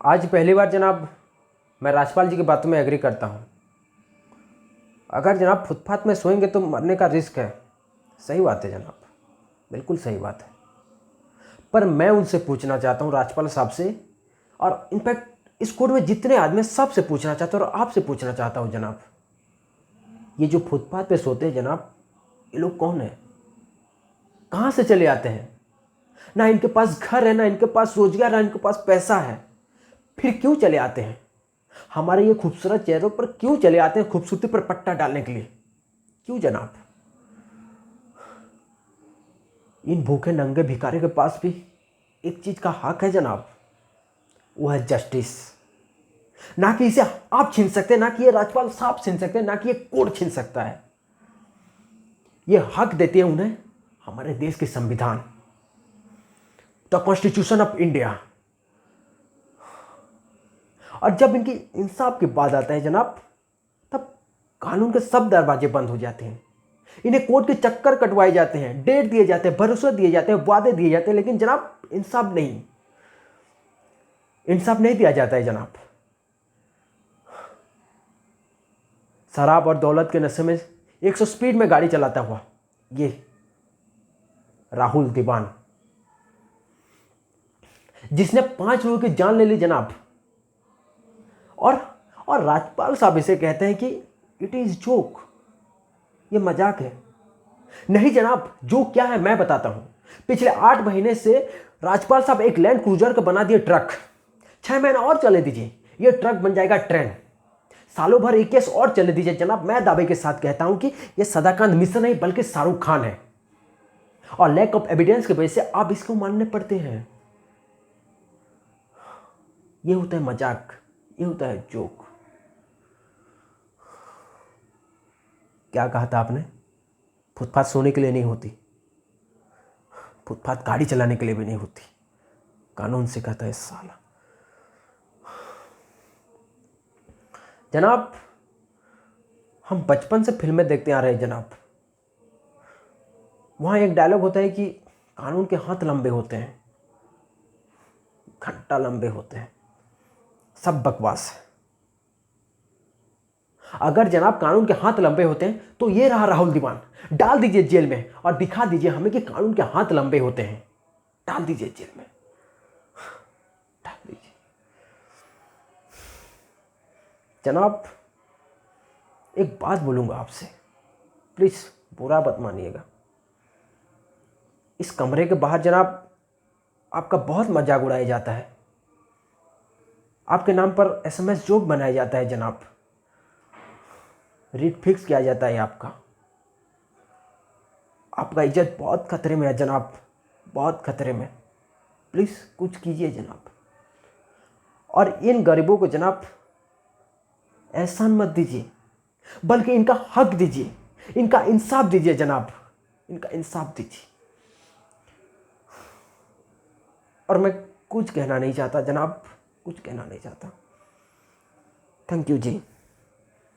आज पहली बार जनाब मैं राज्यपाल जी की बातों में एग्री करता हूँ। अगर जनाब फुटपाथ में सोएंगे तो मरने का रिस्क है। सही बात है जनाब, बिल्कुल सही बात है। पर मैं उनसे पूछना चाहता हूँ राज्यपाल साहब से, और इनफैक्ट इस कोर्ट में जितने आदमी सबसे पूछना चाहता हूँ और आपसे पूछना चाहता हूँ जनाब, ये जो फुटपाथ पे सोते हैं जनाब, ये लोग कौन है? कहाँ से चले आते हैं? ना इनके पास घर है, ना इनके पास रोजगार, ना इनके पास पैसा है, फिर क्यों चले आते हैं? हमारे ये खूबसूरत चेहरों पर क्यों चले आते हैं खूबसूरती पर पट्टा डालने के लिए? क्यों जनाब? इन भूखे नंगे भिखारी के पास भी एक चीज का हक है जनाब, वो है जस्टिस। ना कि इसे आप छीन सकते हैं, ना कि ये राज्यपाल साहब छीन सकते हैं, ना कि ये कोर्ट छीन सकता है। ये हक देती है उन्हें हमारे देश के संविधान, द कॉन्स्टिट्यूशन ऑफ इंडिया। और जब इनकी इंसाफ की बात आता है जनाब, तब कानून के सब दरवाजे बंद हो जाते हैं। इन्हें कोर्ट के चक्कर कटवाए जाते हैं, डेट दिए जाते हैं, भरोसे दिए जाते हैं, वादे दिए जाते हैं, लेकिन जनाब इंसाफ नहीं, इंसाफ नहीं दिया जाता है जनाब। शराब और दौलत के नशे में 100 स्पीड में गाड़ी चलाता हुआ ये राहुल दीवान, जिसने 5 लोगों की जान ले ली जनाब, और और राज्यपाल साहब इसे कहते हैं कि इट इज जोक, ये मजाक है। नहीं जनाब, जोक क्या है मैं बताता हूं। पिछले 8 महीने से राज्यपाल साहब एक लैंड क्रूजर को बना दिए ट्रक। 6 महीना और चले दीजिए, ये ट्रक बन जाएगा ट्रेन। सालों भर एक केस और चले दीजिए जनाब, मैं दावे के साथ कहता हूं कि ये सदाकांत मिश्र नहीं बल्कि शाहरुख खान है, और लैक ऑफ एविडेंस की वजह से आप इसको मानने पड़ते हैं। ये होता है मजाक, ये होता है जोक। क्या कहा था आपने? फुटपाथ सोने के लिए नहीं होती, फुटपाथ गाड़ी चलाने के लिए भी नहीं होती। कानून से कहता है साला। जनाब हम बचपन से फिल्में देखते आ रहे हैं जनाब, वहां एक डायलॉग होता है कि कानून के हाथ लंबे होते हैं, घंटा लंबे होते हैं। सब बकवास है। अगर जनाब कानून के हाथ लंबे होते हैं तो ये रहा राहुल दीवान, डाल दीजिए जेल में और दिखा दीजिए हमें कि कानून के हाथ लंबे होते हैं। डाल दीजिए जेल में, डाल दीजिए। जनाब एक बात बोलूंगा आपसे, प्लीज बुरा मत मानिएगा। इस कमरे के बाहर जनाब आपका बहुत मजाक उड़ाया जाता है, आपके नाम पर SMS जोक बनाया जाता है जनाब, रेट फिक्स किया जाता है आपका। आपका इज्जत बहुत खतरे में है जनाब, बहुत खतरे में। प्लीज कुछ कीजिए जनाब, और इन गरीबों को जनाब एहसान मत दीजिए, बल्कि इनका हक दीजिए, इनका इंसाफ दीजिए जनाब, इनका इंसाफ दीजिए। और मैं कुछ कहना नहीं चाहता जनाब, कुछ कहना नहीं चाहता। Thank you ji.